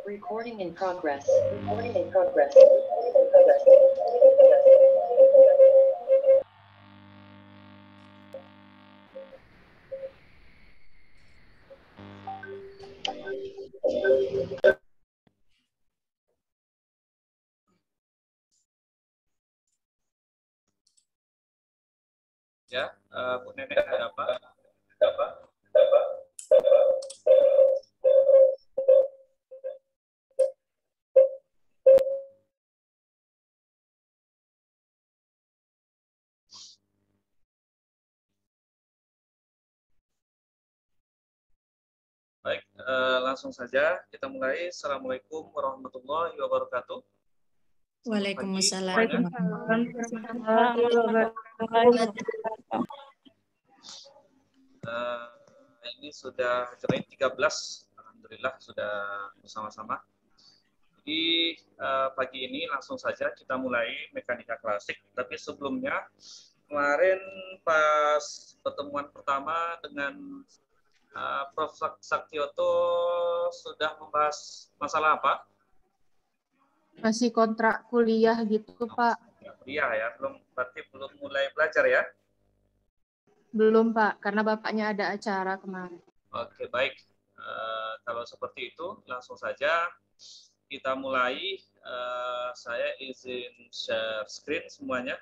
Recording in progress. Ya, Bu Nenek ada apa? Baik, langsung saja kita mulai. Assalamualaikum warahmatullahi wabarakatuh. Waalaikumsalam. Ini sudah join 13, alhamdulillah sudah bersama-sama. Jadi pagi ini langsung saja kita mulai mekanika klasik. Tapi sebelumnya kemarin pas pertemuan pertama dengan Prof. Saktioto sudah membahas masalah apa? Masih kontrak kuliah gitu, Pak. Kuliah ya, berarti belum mulai belajar ya? Belum, Pak, karena Bapaknya ada acara kemarin. Oke, baik. Kalau seperti itu, langsung saja kita mulai. Saya izin share screen semuanya.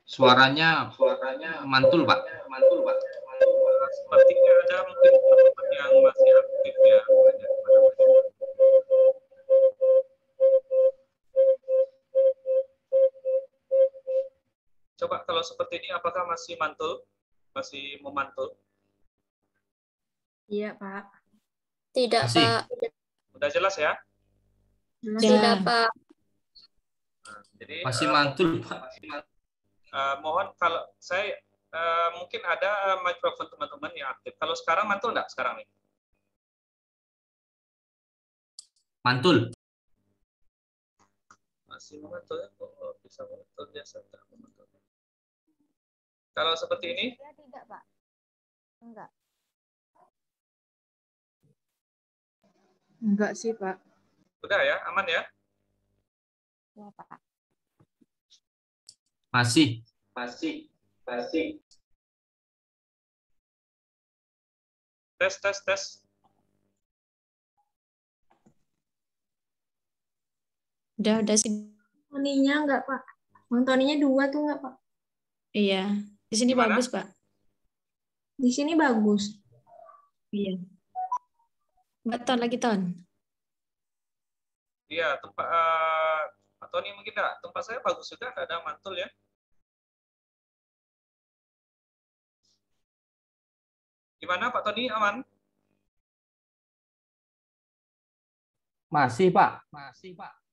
Suaranya mantul, Pak. Sepertinya ada mungkin teman-teman yang masih aktif ya. Coba kalau seperti ini, apakah masih mantul? Masih memantul? Iya, Pak. Tidak, Masih. Pak. Udah jelas ya? Sudah, Pak. Nah, jadi Masih mantul, Pak. mohon kalau saya mungkin ada mikrofon teman-teman yang aktif. Kalau sekarang mantul enggak sekarang nih? Mantul. Masih memantul ya? Oh, bisa memantul biasa enggak memantul. Kalau seperti ini? Tidak, Pak. Enggak. Enggak sih, Pak. Udah ya, aman ya? Ya, Pak. Masih. Tes. Udah sih. Toninya enggak, Pak. Bang Toninya 2 tuh enggak, Pak? Iya. Di sini Gimana? bagus, Pak. Di sini bagus. Iya. Mbak Ton lagi, Ton. Iya, tempat Pak Tony mungkin enggak? Tempat saya bagus juga, enggak ada mantul ya. Gimana Pak Tony, aman? Masih, Pak.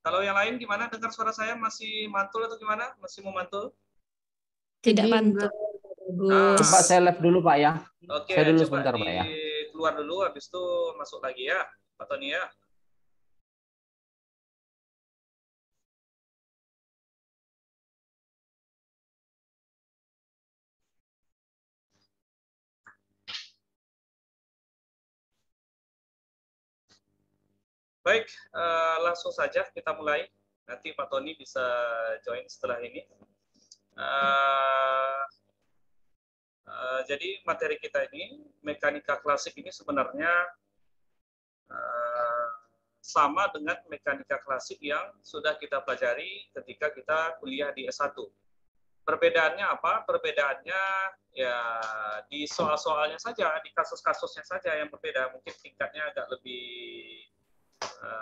Kalau yang lain gimana? Dengar suara saya masih mantul atau gimana? Masih mau mantul? Tidak Jadi mantul. Bagus. Coba saya live dulu, Pak ya. Oke, Saya dulu coba sebentar, Pak ya. keluar dulu, habis itu masuk lagi ya, Pak Tony ya. Baik, langsung saja kita mulai. Nanti Pak Tony bisa join setelah ini. Jadi materi kita ini, mekanika klasik ini sebenarnya sama dengan mekanika klasik yang sudah kita pelajari ketika kita kuliah di S1. Perbedaannya apa? Perbedaannya ya di soal-soalnya saja, di kasus-kasusnya saja yang berbeda. Mungkin tingkatnya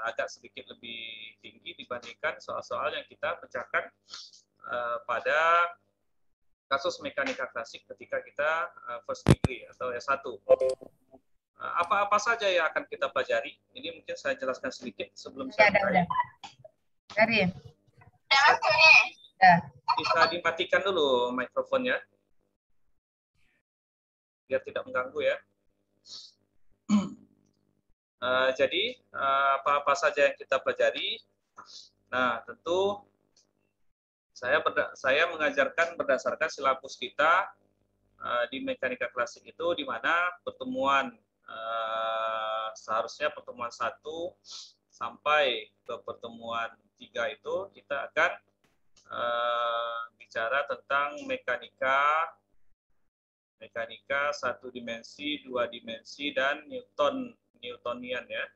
agak sedikit lebih tinggi dibandingkan soal-soal yang kita pecahkan pada kasus mekanika klasik ketika kita first degree atau S1. Apa-apa saja yang akan kita pelajari? Ini mungkin saya jelaskan sedikit sebelum saya mulai. Bisa dimatikan dulu mikrofonnya, biar tidak mengganggu ya. Jadi apa-apa saja yang kita pelajari. Nah, tentu saya mengajarkan berdasarkan silabus kita di mekanika klasik itu di mana pertemuan seharusnya pertemuan 1 sampai ke pertemuan 3 itu kita akan bicara tentang mekanika satu dimensi, 2 dimensi, dan Newtonian ya.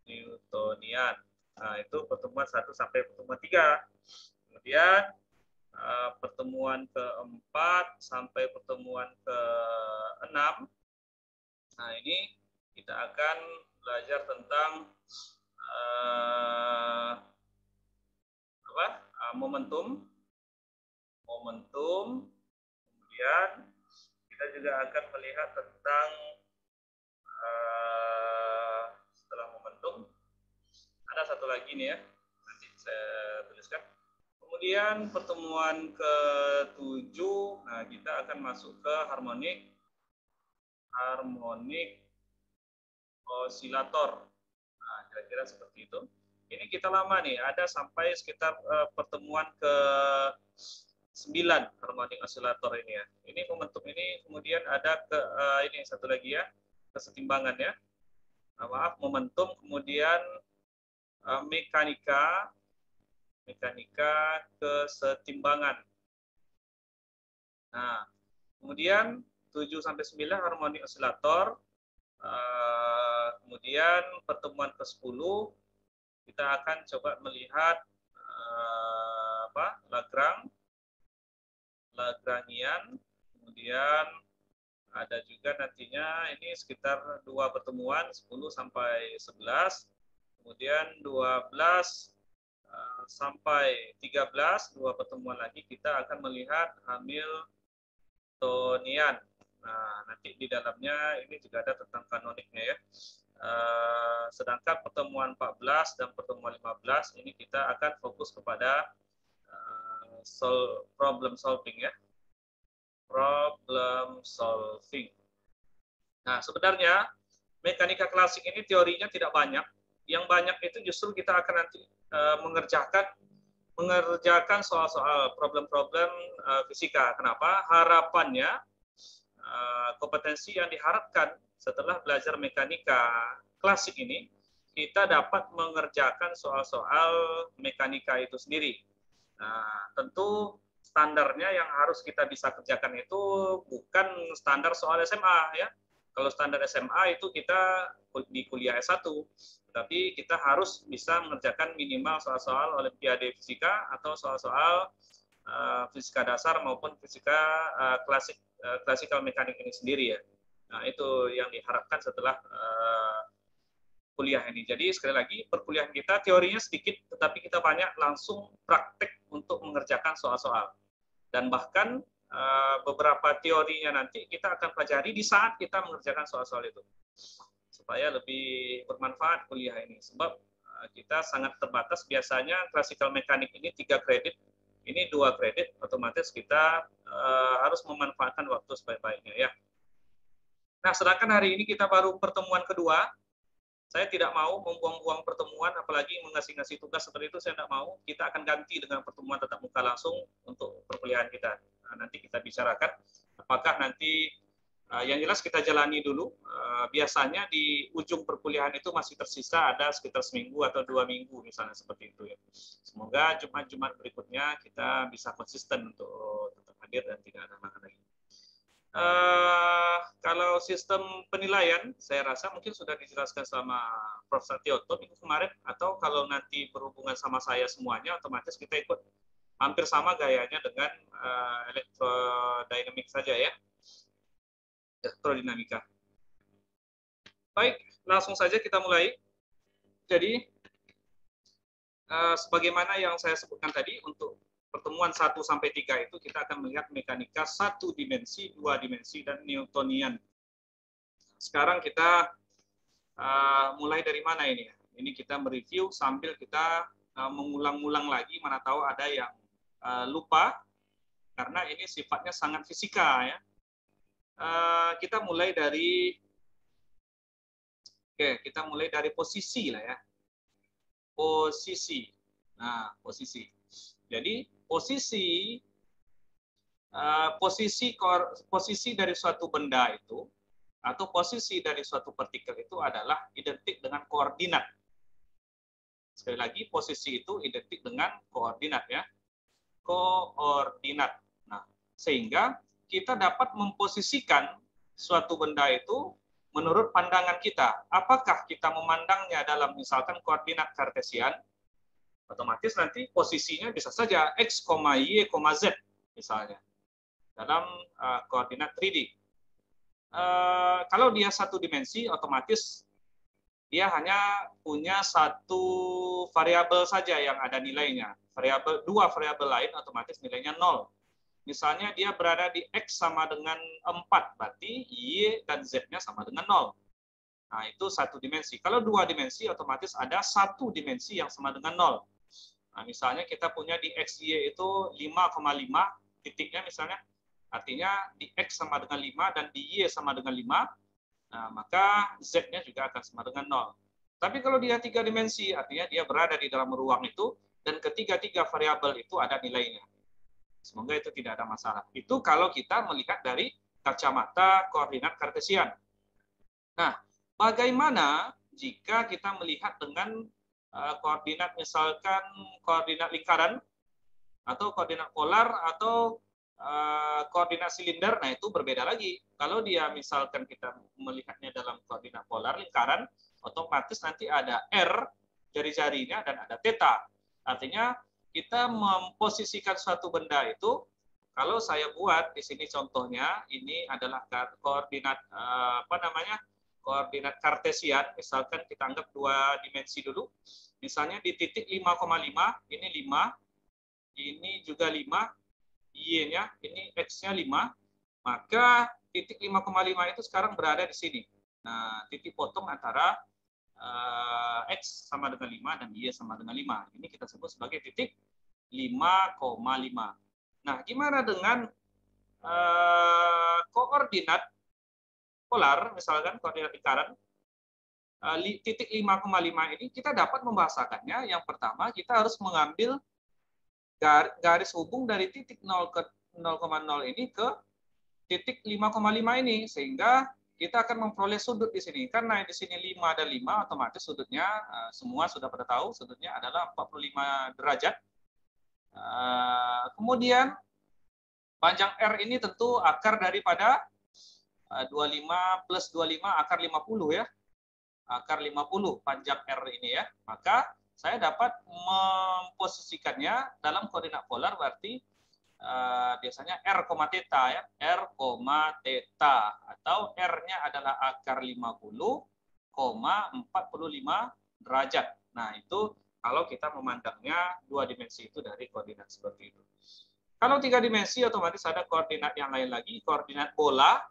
Newtonian. Nah, itu pertemuan 1 sampai pertemuan 3. Kemudian pertemuan keempat sampai pertemuan ke-6. Nah, ini kita akan belajar tentang momentum. Kemudian kita juga akan melihat tentang setelah momentum ada satu lagi nih ya, nanti saya tuliskan. Kemudian pertemuan ke-7, nah kita akan masuk ke harmonik osilator. Nah, kira-kira seperti itu. Ini kita lama nih, ada sampai sekitar pertemuan ke-9 harmonik osilator ini ya. Ini momentum ini, kemudian ada ini satu lagi ya, kesetimbangan ya. Maaf, momentum, kemudian mekanika kesetimbangan. Nah, kemudian 7 sampai 9 harmonik osilator. Kemudian pertemuan ke-10 kita akan coba melihat Lagrangian. Kemudian ada juga nantinya ini sekitar 2 pertemuan 10 sampai 11. Kemudian 12 sampai 13, 2 pertemuan lagi kita akan melihat Hamiltonian. Nah, nanti di dalamnya ini juga ada tentang kanoniknya ya. Sedangkan pertemuan 14 dan pertemuan 15 ini kita akan fokus kepada problem solving ya. Problem solving. Nah, sebenarnya mekanika klasik ini teorinya tidak banyak. Yang banyak itu justru kita akan nanti mengerjakan soal-soal problem-problem fisika. Kenapa? Harapannya kompetensi yang diharapkan setelah belajar mekanika klasik ini, kita dapat mengerjakan soal-soal mekanika itu sendiri. Nah, tentu standarnya yang harus kita bisa kerjakan itu bukan standar soal SMA ya. Kalau standar SMA itu kita di kuliah S1, tapi kita harus bisa mengerjakan minimal soal-soal olimpiade fisika atau soal-soal fisika dasar maupun fisika klasikal mekanik ini sendiri ya. Nah, itu yang diharapkan setelah kuliah ini. Jadi sekali lagi perkuliahan kita teorinya sedikit, tetapi kita banyak langsung praktek untuk mengerjakan soal-soal. Dan bahkan beberapa teorinya nanti kita akan pelajari di saat kita mengerjakan soal-soal itu. Supaya lebih bermanfaat kuliah ini. Sebab kita sangat terbatas, biasanya classical mechanics ini 3 kredit, ini 2 kredit, otomatis kita harus memanfaatkan waktu sebaik-baiknya ya. Nah, sedangkan hari ini kita baru pertemuan kedua, saya tidak mau membuang-buang pertemuan, apalagi mengasih-ngasih tugas seperti itu, saya tidak mau. Kita akan ganti dengan pertemuan tatap muka langsung untuk perkuliahan kita. Nah, nanti kita bicarakan apakah nanti yang jelas kita jalani dulu. Biasanya di ujung perkuliahan itu masih tersisa ada sekitar seminggu atau 2 minggu misalnya seperti itu ya. Semoga Jumat-Jumat berikutnya kita bisa konsisten untuk tetap hadir dan tidak ada halangan lagi. Kalau sistem penilaian, saya rasa mungkin sudah dijelaskan sama Prof. Satyoto minggu kemarin, atau kalau nanti berhubungan sama saya semuanya, otomatis kita ikut hampir sama gayanya dengan elektrodinamik saja ya. Elektrodinamika. Baik, langsung saja kita mulai. Jadi, sebagaimana yang saya sebutkan tadi, untuk pertemuan 1 sampai 3 itu kita akan melihat mekanika 1 dimensi, 2 dimensi, dan Newtonian. Sekarang kita mulai dari mana ini? Ini kita mereview sambil kita mengulang-ulang lagi, mana tahu ada yang lupa, karena ini sifatnya sangat fisika ya. Kita mulai dari posisi lah ya. Posisi. Nah, posisi. Jadi posisi posisi dari suatu benda itu atau posisi dari suatu partikel itu adalah identik dengan koordinat. Sekali lagi, posisi itu identik dengan koordinat ya. Koordinat. Nah, sehingga kita dapat memposisikan suatu benda itu menurut pandangan kita. Apakah kita memandangnya dalam misalkan koordinat kartesian, otomatis nanti posisinya bisa saja X, Y, Z misalnya dalam koordinat 3D. Kalau dia satu dimensi, otomatis dia hanya punya satu variabel saja yang ada nilainya. Dua variabel lain otomatis nilainya 0. Misalnya dia berada di X sama dengan 4, berarti Y dan Z-nya sama dengan 0. Nah, itu satu dimensi. Kalau dua dimensi, otomatis ada satu dimensi yang sama dengan 0. Nah, misalnya kita punya di X, Y itu 5,5 titiknya misalnya. Artinya di X sama dengan 5 dan di Y sama dengan 5, nah, maka Z-nya juga akan sama dengan 0. Tapi kalau dia 3 dimensi, artinya dia berada di dalam ruang itu, dan ketiga-tiga variabel itu ada nilainya. Semoga itu tidak ada masalah. Itu kalau kita melihat dari kacamata koordinat kartesian. Nah, bagaimana jika kita melihat dengan koordinat, misalkan koordinat lingkaran, atau koordinat polar, atau koordinat silinder? Nah, itu berbeda lagi. Kalau dia misalkan kita melihatnya dalam koordinat polar lingkaran, otomatis nanti ada R jari-jarinya dan ada theta. Artinya kita memposisikan suatu benda itu, kalau saya buat di sini contohnya, ini adalah koordinat koordinat kartesian. Misalkan kita anggap dua dimensi dulu. Misalnya di titik 5,5, ini 5, ini juga 5, Y-nya, ini X-nya 5, maka titik 5,5 itu sekarang berada di sini. Nah, titik potong antara X sama dengan 5 dan Y sama dengan 5. Ini kita sebut sebagai titik 5,5. Nah, gimana dengan koordinat polar, misalkan koordinat lingkaran, titik 5,5 ini kita dapat membahasakannya. Yang pertama, kita harus mengambil garis hubung dari titik 0 ke 0,0 ini ke titik 5,5 ini, sehingga kita akan memperoleh sudut di sini. Karena di sini 5 dan 5, otomatis sudutnya semua sudah pada tahu, sudutnya adalah 45 derajat. Kemudian panjang R ini tentu akar daripada 25 plus 25 akar 50 ya. Akar 50 panjang R ini ya. Maka saya dapat memposisikannya dalam koordinat polar, berarti biasanya R, theta ya, R, theta, atau R-nya adalah akar 50,45 derajat. Nah, itu kalau kita memandangnya dua dimensi itu dari koordinat seperti itu. Kalau tiga dimensi, otomatis ada koordinat yang lain lagi, koordinat bola,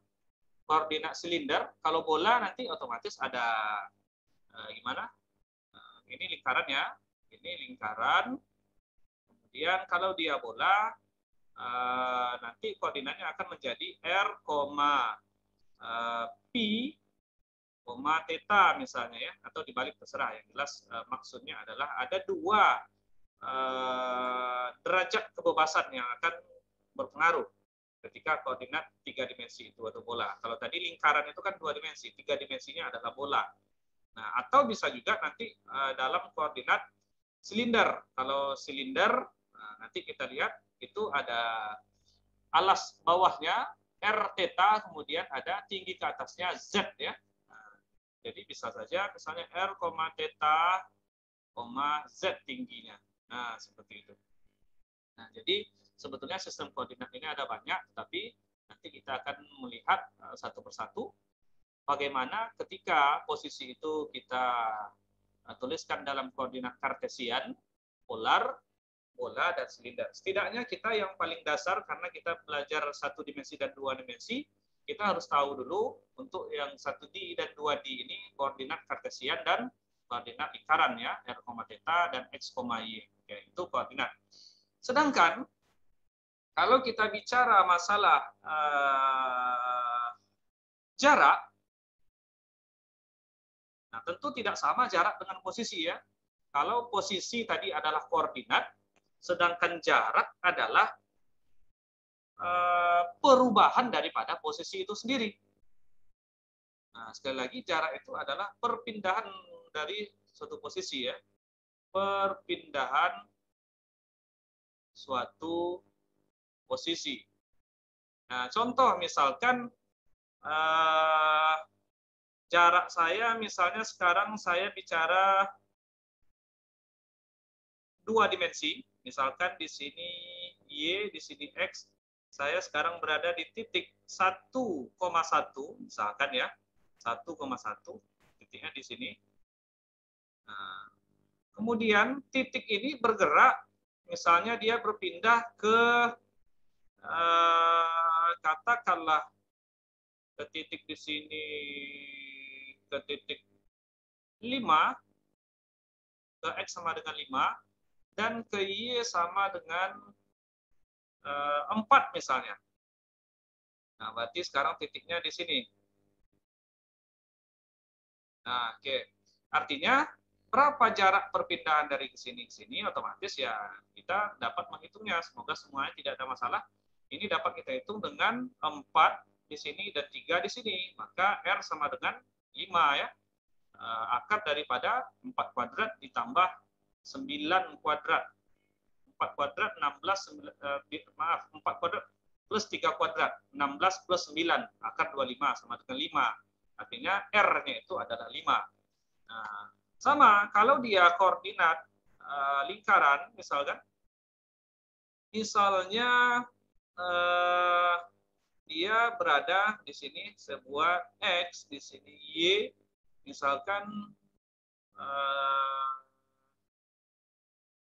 koordinat silinder. Kalau bola nanti otomatis ada gimana? Ini lingkarannya, ini lingkaran. Kemudian kalau dia bola, nanti koordinatnya akan menjadi R, pi, theta misalnya ya, atau dibalik terserah. Yang jelas maksudnya adalah ada dua derajat kebebasan yang akan berpengaruh ketika koordinat tiga dimensi itu atau bola. Kalau tadi lingkaran itu kan dua dimensi, tiga dimensinya adalah bola. Nah, atau bisa juga nanti dalam koordinat silinder. Kalau silinder, nanti kita lihat itu ada alas bawahnya R theta, kemudian ada tinggi ke atasnya Z ya. Nah, jadi bisa saja misalnya R, theta, Z tingginya. Nah, seperti itu. Nah, jadi sebetulnya sistem koordinat ini ada banyak, tapi nanti kita akan melihat satu persatu. Bagaimana ketika posisi itu kita tuliskan dalam koordinat kartesian, polar, bola, dan silinder. Setidaknya kita yang paling dasar, karena kita belajar satu dimensi dan dua dimensi, kita harus tahu dulu untuk yang 1D dan 2D ini koordinat kartesian dan koordinat lingkaran ya, R, theta dan X, Y. Oke, itu koordinat. Sedangkan kalau kita bicara masalah jarak, nah, tentu tidak sama jarak dengan posisi ya. Kalau posisi tadi adalah koordinat, sedangkan jarak adalah perubahan daripada posisi itu sendiri. Nah, sekali lagi jarak itu adalah perpindahan dari suatu posisi ya. Perpindahan suatu posisi. Nah, contoh misalkan jarak saya misalnya sekarang saya bicara 2 dimensi, misalkan di sini Y, di sini X, saya sekarang berada di titik 1,1 misalkan ya. 1,1 titiknya di sini. Nah, kemudian titik ini bergerak, misalnya dia berpindah ke katakanlah ke titik di sini, ke titik 5, ke X sama dengan 5, dan ke Y sama dengan 4 misalnya. Nah, berarti sekarang titiknya di sini. Nah, oke. Artinya berapa jarak perpindahan dari ke sini ke sini, otomatis ya kita dapat menghitungnya. Semoga semuanya tidak ada masalah. Ini dapat kita hitung dengan 4 di sini dan 3 di sini. Maka R sama dengan 5 ya. Akar daripada 4 kuadrat ditambah 9 kuadrat. 4 kuadrat 16 4 kuadrat plus 3 kuadrat 16 plus 9 akar 25 sama dengan 5. Artinya R-nya itu adalah 5. Nah, sama kalau dia koordinat lingkaran misalnya dia berada di sini sebuah X, di sini Y, misalkan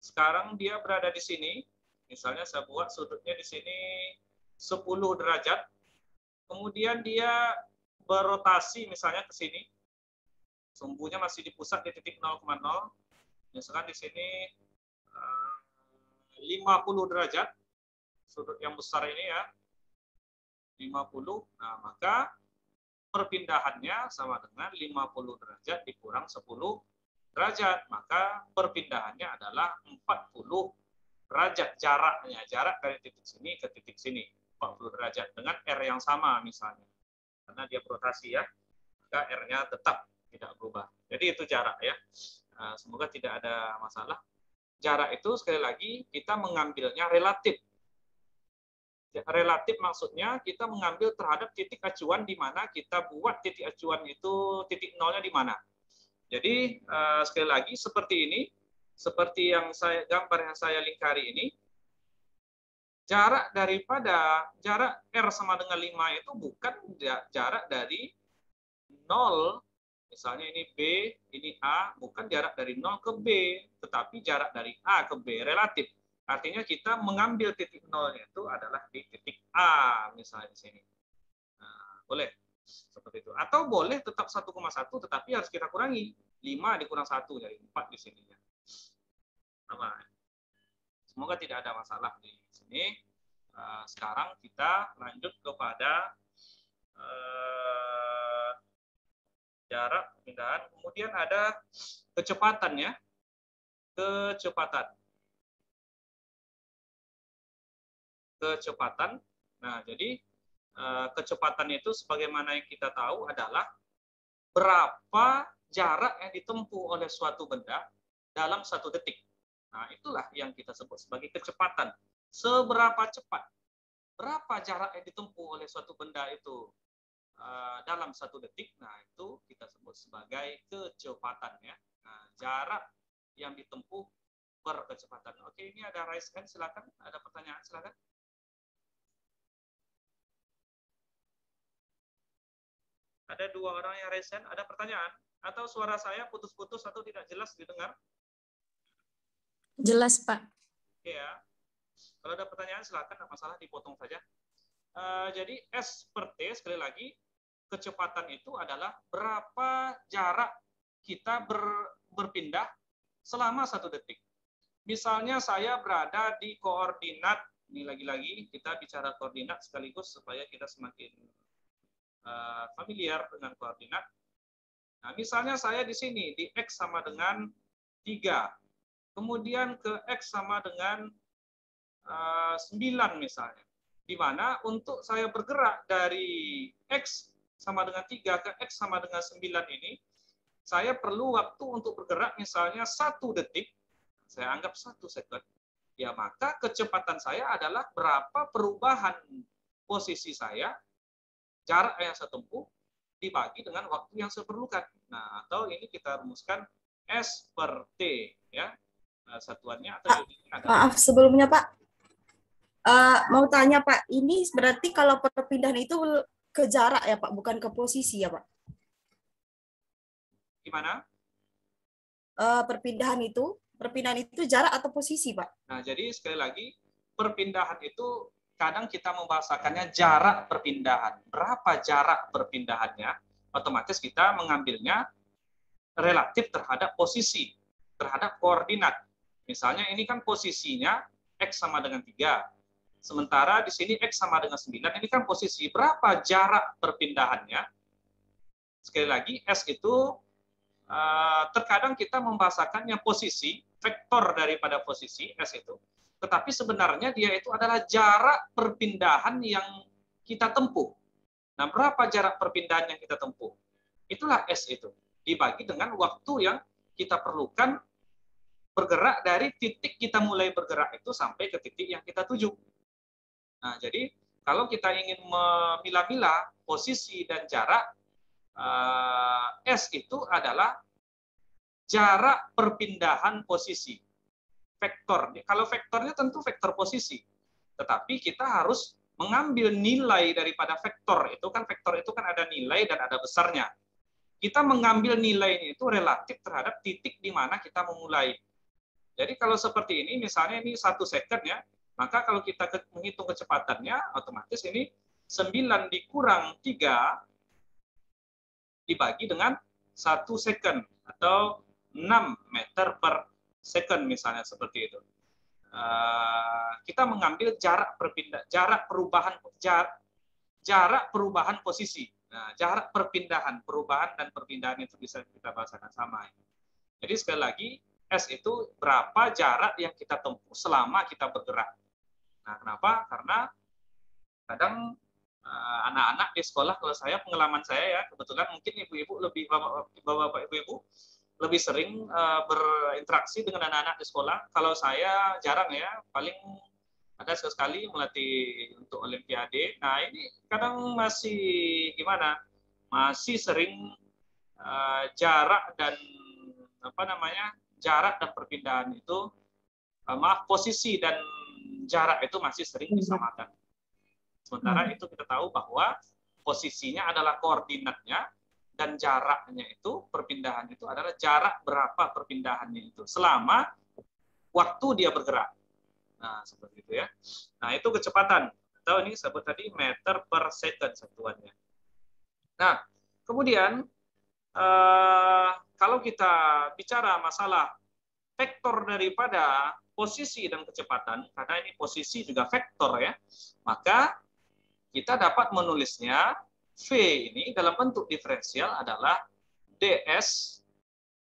sekarang dia berada di sini, misalnya saya buat sudutnya di sini 10 derajat, kemudian dia berotasi misalnya ke sini, sumbunya masih di pusat di titik 0,0, misalkan di sini 50 derajat, sudut yang besar ini ya, 50, nah maka perpindahannya sama dengan 50 derajat dikurang 10 derajat, maka perpindahannya adalah 40 derajat jaraknya, jarak dari titik sini ke titik sini, 40 derajat dengan R yang sama misalnya. Karena dia berotasi ya, maka R-nya tetap tidak berubah. Jadi itu jarak ya. Semoga tidak ada masalah. Jarak itu sekali lagi kita mengambilnya relatif. Relatif maksudnya kita mengambil terhadap titik acuan di mana kita buat titik acuan itu titik nolnya di mana. Jadi sekali lagi seperti ini, seperti yang saya gambar yang saya lingkari ini, jarak daripada jarak R sama dengan 5 itu bukan jarak dari 0, misalnya ini B, ini A, bukan jarak dari 0 ke B, tetapi jarak dari A ke B, relatif. Artinya kita mengambil titik 0-nya itu adalah di titik A, misalnya di sini. Nah, boleh seperti itu. Atau boleh tetap 1,1, tetapi harus kita kurangi. 5 dikurang 1, jadi 4 di sininya. Sama. Semoga tidak ada masalah di sini. Sekarang kita lanjut kepada jarak perpindahan. Kemudian ada kecepatan ya. Kecepatan. Nah, jadi kecepatan itu sebagaimana yang kita tahu adalah berapa jarak yang ditempuh oleh suatu benda dalam 1 detik. Nah, itulah yang kita sebut sebagai kecepatan. Seberapa cepat, berapa jarak yang ditempuh oleh suatu benda itu dalam 1 detik, nah itu kita sebut sebagai kecepatan ya. Nah, jarak yang ditempuh per kecepatan. Oke, ini ada raise hand, silakan. Ada pertanyaan, silakan. Ada 2 orang yang raise hand, ada pertanyaan? Atau suara saya putus-putus atau tidak jelas didengar? Jelas, Pak. Oke ya. Kalau ada pertanyaan silakan, tidak masalah, dipotong saja. Jadi S per T, sekali lagi, kecepatan itu adalah berapa jarak kita berpindah selama 1 detik. Misalnya saya berada di koordinat, ini lagi-lagi kita bicara koordinat sekaligus supaya kita semakin familiar dengan koordinat. Nah, misalnya saya di sini, di X sama dengan 3. Kemudian ke X sama dengan 9 misalnya. di mana untuk saya bergerak dari X sama dengan 3 ke X sama dengan 9 ini, saya perlu waktu untuk bergerak misalnya 1 detik, saya anggap 1 second, ya maka kecepatan saya adalah berapa perubahan posisi saya, jarak yang saya tempuh, dibagi dengan waktu yang saya perlukan. Nah, atau ini kita rumuskan S per T, ya. Nah, satuannya atau unitnya adalah... Maaf sebelumnya Pak, mau tanya Pak, ini berarti kalau perpindahan itu ke jarak ya Pak, bukan ke posisi ya Pak? Gimana? Perpindahan itu jarak atau posisi Pak? Nah, jadi sekali lagi, perpindahan itu kadang kita membahasakannya jarak perpindahan. Berapa jarak perpindahannya? Otomatis kita mengambilnya relatif terhadap posisi, terhadap koordinat. Misalnya ini kan posisinya X sama dengan 3. Sementara di sini X sama dengan 9, ini kan posisi. Berapa jarak perpindahannya? Sekali lagi, S itu terkadang kita membahasakannya posisi, vektor daripada posisi, S itu. Tetapi sebenarnya dia itu adalah jarak perpindahan yang kita tempuh. Nah, berapa jarak perpindahan yang kita tempuh? Itulah S itu. Dibagi dengan waktu yang kita perlukan bergerak dari titik kita mulai bergerak itu sampai ke titik yang kita tuju. Nah, jadi kalau kita ingin memilah-milah posisi dan jarak, S itu adalah jarak perpindahan posisi. Vektor. Kalau vektornya tentu vektor posisi. Tetapi kita harus mengambil nilai daripada vektor. Vektor itu kan ada nilai dan ada besarnya. Kita mengambil nilainya itu relatif terhadap titik di mana kita memulai. Jadi kalau seperti ini, misalnya ini 1 second ya, maka kalau kita menghitung kecepatannya, otomatis ini 9 dikurang 3 dibagi dengan 1 second atau 6 meter per second misalnya seperti itu. Kita mengambil jarak perubahan posisi. Nah, jarak perubahan dan perpindahan itu bisa kita bahasakan sama. Jadi sekali lagi, S itu berapa jarak yang kita tempuh selama kita bergerak. Nah, kenapa? Karena kadang anak-anak di sekolah, kalau pengalaman saya ya, kebetulan mungkin ibu-ibu bapak-bapak ibu-ibu lebih sering berinteraksi dengan anak-anak di sekolah. Kalau saya jarang ya, paling ada sekali melatih untuk Olimpiade. Nah, ini kadang masih gimana? Masih sering jarak dan perpindahan itu, posisi dan jarak itu masih sering disamakan. Sementara itu kita tahu bahwa posisinya adalah koordinatnya dan jaraknya itu, perpindahan itu adalah jarak berapa perpindahannya itu selama waktu dia bergerak. Nah, seperti itu ya. Nah, itu kecepatan. Atau ini sebut tadi meter per second satuannya. Nah, kemudian kalau kita bicara masalah vektor daripada posisi dan kecepatan, karena ini posisi juga vektor ya, maka kita dapat menulisnya V ini dalam bentuk diferensial adalah ds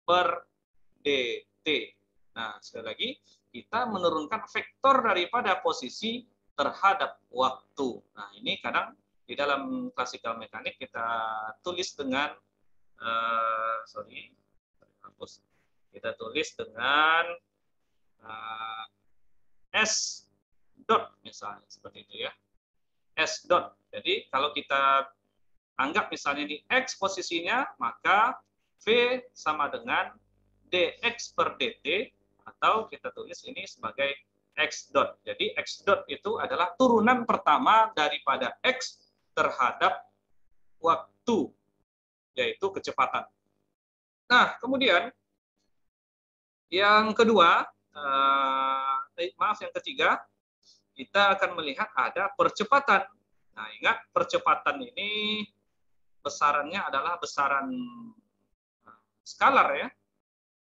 per dt. Nah, sekali lagi, kita menurunkan vektor daripada posisi terhadap waktu. Nah, ini kadang di dalam klasikal mekanik kita tulis dengan kita tulis dengan S dot misalnya seperti itu ya. S dot. Jadi kalau kita anggap misalnya ini X posisinya, maka V sama dengan dx per dt, atau kita tulis ini sebagai X dot. Jadi X dot itu adalah turunan pertama daripada X terhadap waktu, yaitu kecepatan. Nah, kemudian yang kedua, yang ketiga, kita akan melihat ada percepatan. Nah, ingat percepatan ini besarannya adalah besaran skalar ya.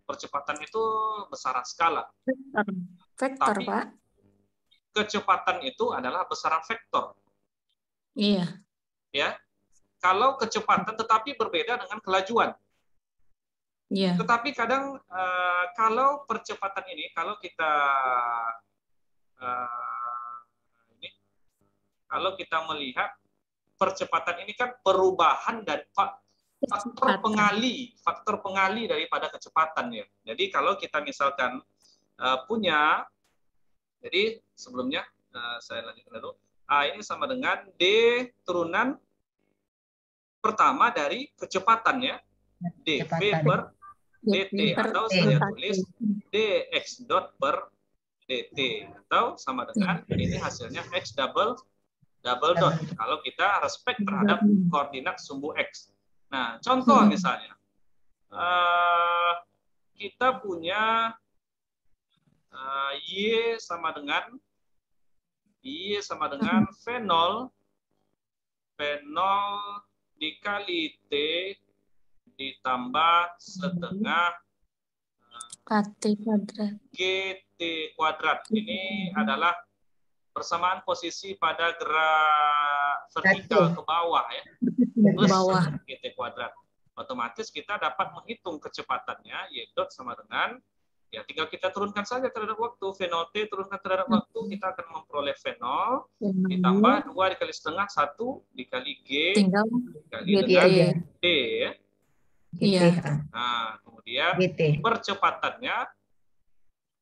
Percepatan itu besaran skalar. Vektor, Tapi Pak. kecepatan itu adalah besaran vektor. Iya. Ya. Kalau kecepatan tetapi berbeda dengan kelajuan. Iya. Tetapi kadang kalau percepatan ini, kalau kita kalau kita melihat percepatan ini kan perubahan dan faktor pengali daripada kecepatan ya. Jadi kalau kita misalkan punya, jadi sebelumnya saya lanjutkan dulu. A ini sama dengan D turunan pertama dari kecepatan ya. D V per dt, atau saya tulis dx dot per dt, atau sama dengan ini hasilnya x double dot kalau kita respect terhadap koordinat sumbu x. Nah, contoh misalnya kita punya y sama dengan V0 dikali T ditambah setengah KT kuadrat. GT kuadrat. Ini adalah persamaan posisi pada gerak vertikal ke bawah ya. Ke bawah. GT kuadrat. Otomatis kita dapat menghitung kecepatannya y dot sama dengan, ya tinggal kita turunkan saja terhadap waktu. V0 T turunkan terhadap waktu, kita akan memperoleh V0 ditambah 2 dikali setengah 1 dikali G Tinggal dikali GT. dengan D ya. Iya. Nah, kemudian percepatannya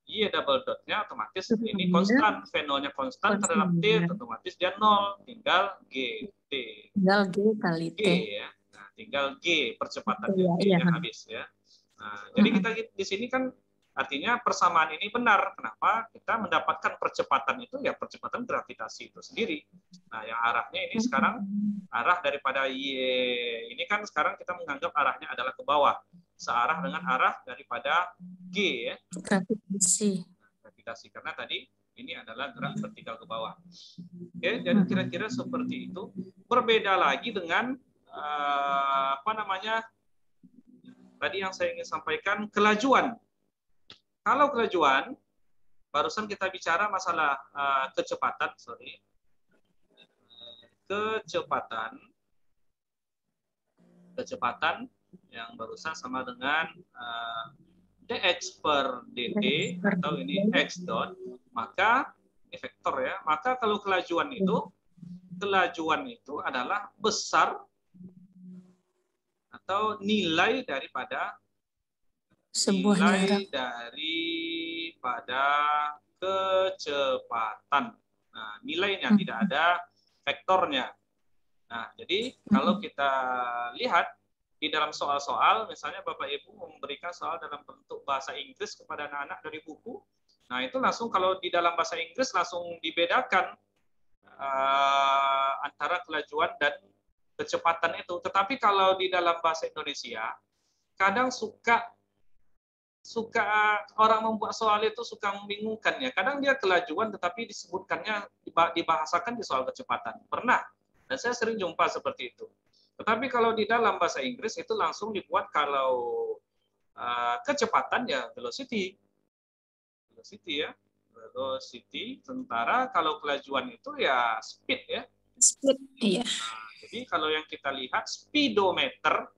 Y double dotnya otomatis ini konstan, V0-nya konstan terhadap T, otomatis dia 0, tinggal GT. Tinggal G kali G T. ya. Nah, tinggal G percepatannya, Iya. G-nya habis ya. Nah, jadi kita di sini kan artinya persamaan ini benar. Kenapa? Kita mendapatkan percepatan itu ya percepatan gravitasi itu sendiri. Nah, yang arahnya ini sekarang arah daripada Y ini kan sekarang kita menganggap arahnya adalah ke bawah, searah dengan arah daripada G ya. Gravitasi karena tadi ini adalah gerak vertikal ke bawah. Oke, jadi kira-kira seperti itu. Berbeda lagi dengan tadi yang saya ingin sampaikan, kelajuan. Kalau kelajuan, barusan kita bicara masalah kecepatan, kecepatan yang barusan sama dengan dx per dt atau ini x dot, maka ini vektor ya. Maka kalau kelajuan itu adalah besar atau nilai daripada kecepatan. Nah, nilainya tidak ada vektornya. Nah, jadi kalau kita lihat di dalam soal-soal, misalnya Bapak Ibu memberikan soal dalam bentuk bahasa Inggris kepada anak-anak dari buku, nah itu langsung kalau di dalam bahasa Inggris langsung dibedakan antara kelajuan dan kecepatan itu. Tetapi kalau di dalam bahasa Indonesia, kadang suka orang membuat soal itu suka membingungkan ya. Kadang dia kelajuan tetapi disebutkannya dibahasakan di soal kecepatan. Pernah. Dan saya sering jumpa seperti itu. Tetapi kalau di dalam bahasa Inggris itu langsung dibuat kalau kecepatan ya velocity. Velocity ya. Velocity. Sementara kalau kelajuan itu ya speed ya. Speed, iya. Nah, jadi kalau yang kita lihat speedometer,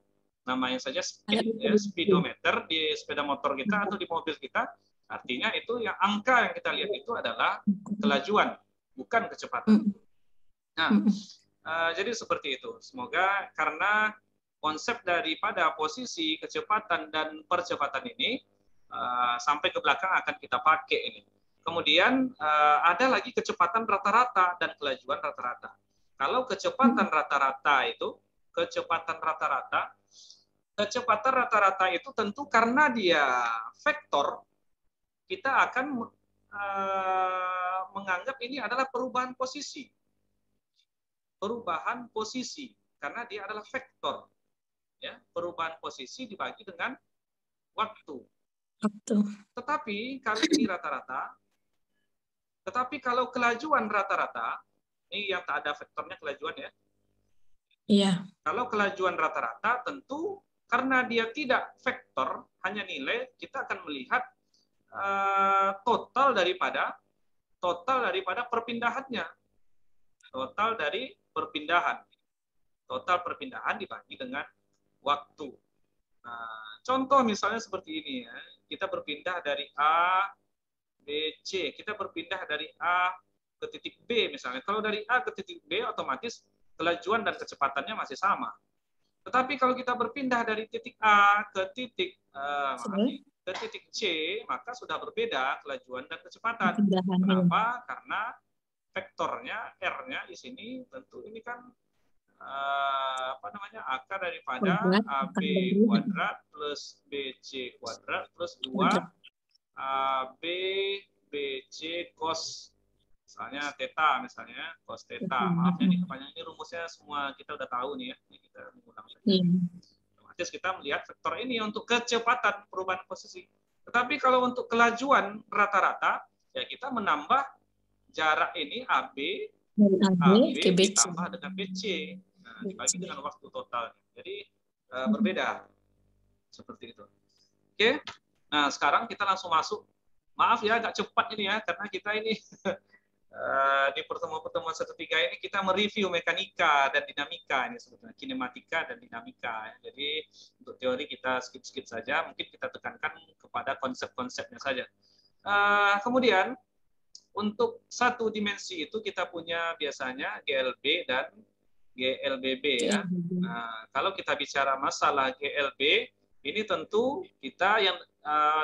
namanya saja speed ya, speedometer di sepeda motor kita atau di mobil kita, artinya itu yang angka yang kita lihat itu adalah kelajuan, bukan kecepatan. Nah, jadi seperti itu. Semoga karena konsep daripada posisi kecepatan dan percepatan ini sampai ke belakang akan kita pakai ini. Kemudian ada lagi kecepatan rata-rata dan kelajuan rata-rata. Kalau kecepatan rata-rata itu, kecepatan rata-rata itu tentu karena dia vektor, kita akan menganggap ini adalah perubahan posisi. Perubahan posisi, karena dia adalah vektor. Ya, perubahan posisi dibagi dengan waktu. Tetapi kalau ini rata-rata, tetapi kalau kelajuan rata-rata, ini yang tak ada vektornya kelajuan ya. Iya. Kalau kelajuan rata-rata tentu karena dia tidak vektor, hanya nilai, kita akan melihat total daripada perpindahannya. Total dari perpindahan. Total perpindahan dibagi dengan waktu. Nah, contoh misalnya seperti ini ya. Kita berpindah dari A, B, C. Kita berpindah dari A ke titik B misalnya. Kalau dari A ke titik B, otomatis kelajuan dan kecepatannya masih sama. Tetapi kalau kita berpindah dari titik A ke titik ke titik C, maka sudah berbeda kelajuan dan kecepatan. Pindahan. Kenapa? Karena vektornya R-nya di sini tentu ini kan akar daripada AB kuadrat plus BC kuadrat plus 2 AB BC cos misalnya theta misalnya cos theta. Maaf ya, ini kebanyakan ini rumusnya semua kita udah tahu nih ya. Ini kita mengulang saja. Otomatis kita melihat vektor ini untuk kecepatan perubahan posisi. Tetapi kalau untuk kelajuan rata-rata ya kita menambah jarak ini AB ke BC. ditambah dengan BC. Nah, dibagi dengan waktu total. Jadi berbeda. Seperti itu. Oke. Nah, sekarang kita langsung masuk. Maaf ya agak cepat ini ya karena kita ini di pertemuan-pertemuan 1-3 ini kita mereview mekanika dan dinamika ini sebetulnya kinematika dan dinamika. Jadi untuk teori kita skip saja, mungkin kita tekankan kepada konsep-konsepnya saja. Kemudian untuk satu dimensi itu kita punya biasanya GLB dan GLBB ya. Nah, kalau kita bicara masalah GLB ini tentu kita yang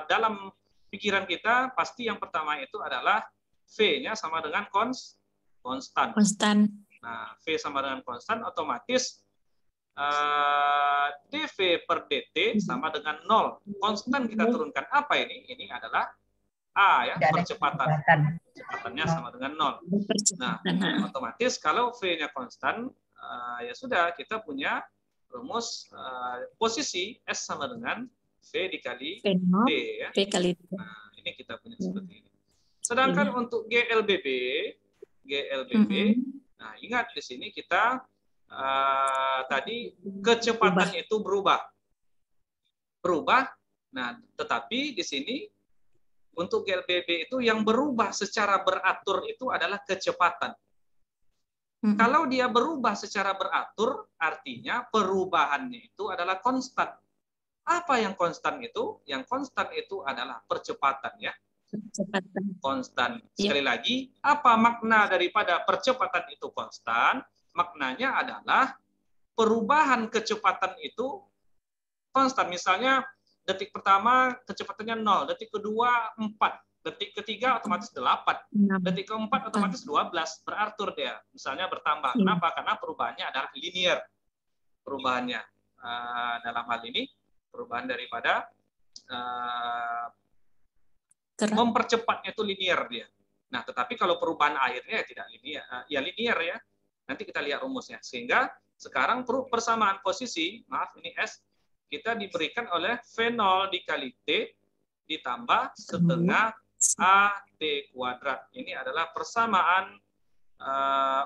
dalam pikiran kita pasti yang pertama itu adalah V-nya sama dengan konstan. Nah, V sama dengan konstan, otomatis dV per dt sama dengan 0. Konstan kita turunkan. Apa ini? Ini adalah A ya, percepatan. Kecepatannya sama dengan 0. Nah, otomatis kalau V-nya konstan, ya sudah kita punya rumus posisi S sama dengan V dikali D ya. Nah, ini kita punya seperti ini. Sedangkan untuk GLBB, nah ingat di sini kita tadi kecepatan itu berubah. Nah, tetapi di sini untuk GLBB itu yang berubah secara beratur itu adalah kecepatan. Kalau dia berubah secara beratur, artinya perubahannya itu adalah konstan. Apa yang konstan itu? Yang konstan itu adalah percepatan ya. Konstan. Sekali lagi, apa makna daripada percepatan itu konstan? Maknanya adalah perubahan kecepatan itu konstan. Misalnya detik pertama kecepatannya 0, detik kedua 4, detik ketiga otomatis 8, detik keempat otomatis 12, beratur dia. Misalnya bertambah. Kenapa? Karena perubahannya adalah linear. Perubahannya dalam hal ini perubahan daripada mempercepatnya itu linear dia. Nah, tetapi kalau perubahan airnya ya tidak linear, ya linear ya. Nanti kita lihat rumusnya. Sehingga sekarang persamaan posisi, maaf ini S, kita diberikan oleh V0 dikali T ditambah setengah AT kuadrat. Ini adalah persamaan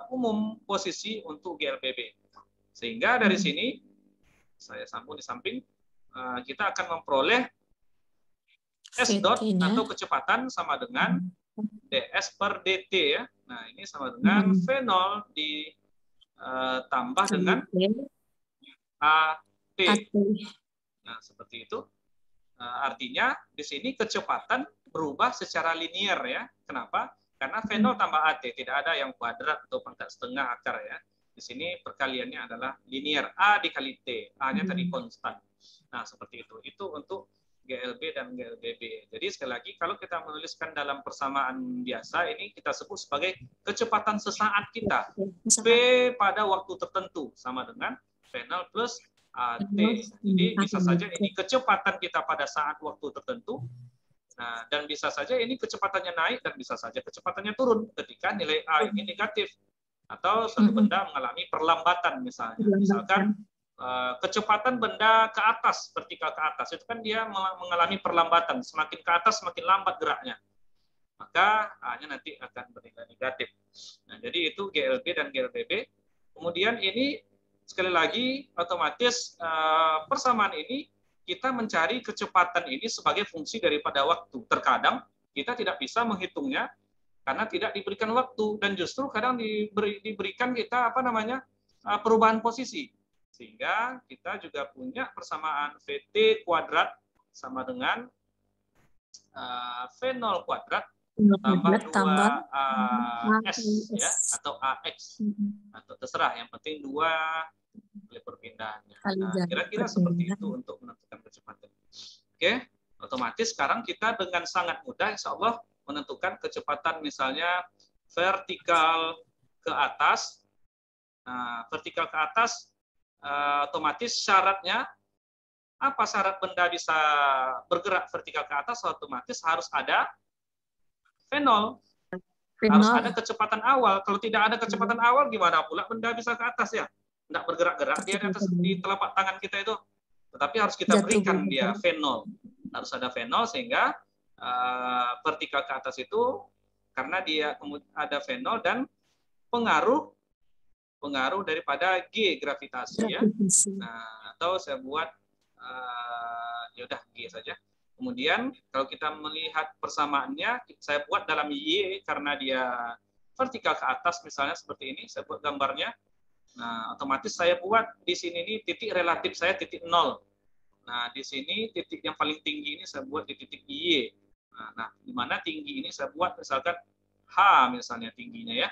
umum posisi untuk GLBB. Sehingga dari sini, saya sambung di samping, kita akan memperoleh S dot atau kecepatan sama dengan ds per dt ya. Nah, ini sama dengan V0 ditambah dengan AT. Nah, seperti itu. Artinya di sini kecepatan berubah secara linear ya. Kenapa? Karena V0 tambah AT, tidak ada yang kuadrat atau pangkat setengah akar ya. Di sini perkaliannya adalah linear, A dikali T. A-nya tadi konstan. Nah, seperti itu. Itu untuk GLB dan GLBB. Jadi sekali lagi, kalau kita menuliskan dalam persamaan biasa, ini kita sebut sebagai kecepatan sesaat kita. V pada waktu tertentu, sama dengan V0 plus AT. Jadi bisa saja ini kecepatan kita pada saat waktu tertentu, nah, dan bisa saja ini kecepatannya naik, dan bisa saja kecepatannya turun ketika nilai A ini negatif. Atau suatu benda mengalami perlambatan misalnya. Misalkan kecepatan benda ke atas, vertikal ke atas, itu kan dia mengalami perlambatan. Semakin ke atas, semakin lambat geraknya. Maka A-nya nanti akan bernilai negatif. Nah, jadi itu GLB dan GLBB. Kemudian ini, sekali lagi, otomatis persamaan ini, kita mencari kecepatan ini sebagai fungsi daripada waktu. Terkadang, kita tidak bisa menghitungnya, karena tidak diberikan waktu. Dan justru kadang diberikan kita, perubahan posisi. Sehingga kita juga punya persamaan VT kuadrat sama dengan V0 kuadrat tambah tambah 2AS ya, atau AX, atau terserah, yang penting 2 kali perpindahannya. Kali Nah, jarak kira-kira seperti perpindahan. itu untuk menentukan kecepatan. Oke, otomatis sekarang kita dengan sangat mudah insya Allah menentukan kecepatan misalnya vertikal ke atas. Nah, vertikal ke atas otomatis syaratnya apa? Syarat benda bisa bergerak vertikal ke atas otomatis harus ada V0. Harus ada kecepatan awal. Kalau tidak ada kecepatan awal, gimana pula benda bisa ke atas ya? Tidak bergerak-gerak dia di atas, di telapak tangan kita itu. Tetapi harus kita berikan dia V0. Harus ada V0 sehingga vertikal ke atas itu karena dia ada V0 dan pengaruh daripada G gravitasi ya. Nah, atau saya buat ya udah G saja. Kemudian kalau kita melihat persamaannya, saya buat dalam Y karena dia vertikal ke atas misalnya seperti ini, saya buat gambarnya. Nah, otomatis saya buat di sini ini titik relatif saya titik 0. Nah, di sini titik yang paling tinggi ini saya buat di titik Y. Nah, di mana tinggi ini saya buat misalkan H misalnya tingginya ya.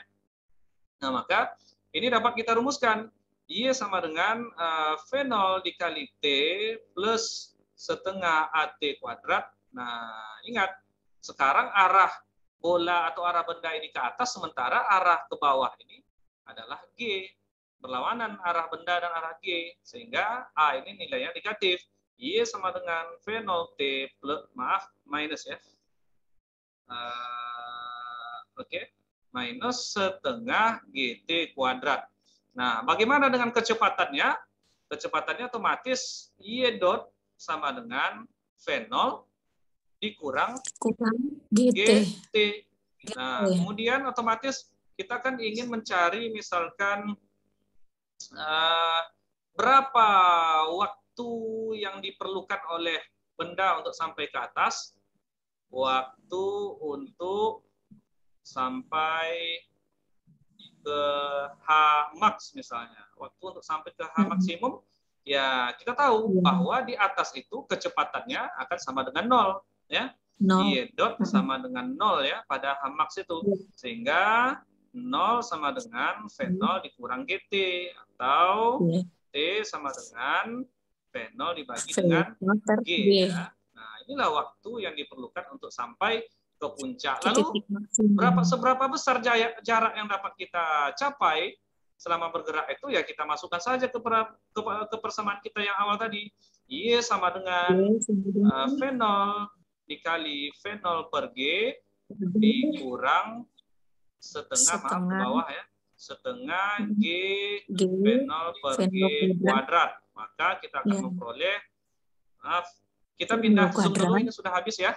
Nah, maka ini dapat kita rumuskan. Y sama dengan V0 dikali T plus setengah AT kuadrat. Nah, ingat, sekarang arah bola atau arah benda ini ke atas, sementara arah ke bawah ini adalah G. Berlawanan arah benda dan arah G. Sehingga A ini nilainya negatif. Y sama dengan V0T plus, minus ya. Oke. Minus setengah GT kuadrat. Nah, bagaimana dengan kecepatannya? Kecepatannya otomatis Y dot sama dengan V0 dikurang GT. Nah, kemudian otomatis kita kan ingin mencari misalkan berapa waktu yang diperlukan oleh benda untuk sampai ke atas. Waktu untuk sampai ke H max misalnya. Waktu untuk sampai ke H maksimum, ya kita tahu bahwa di atas itu kecepatannya akan sama dengan 0. Ya. Y dot sama dengan 0 ya pada H max itu. Sehingga 0 sama dengan V0 dikurang GT. Atau T sama dengan V0 dibagi dengan G. Ya. Nah, inilah waktu yang diperlukan untuk sampai ke puncak. Lalu seberapa besar jarak yang dapat kita capai selama bergerak itu ya kita masukkan saja ke persamaan kita yang awal tadi. Y sama dengan V0 dikali V0 per G dikurang setengah maaf ke bawah ya. Setengah G V0 per G kuadrat. Maka kita akan memperoleh, maaf, kita pindah zoom dulu, ini sudah habis ya.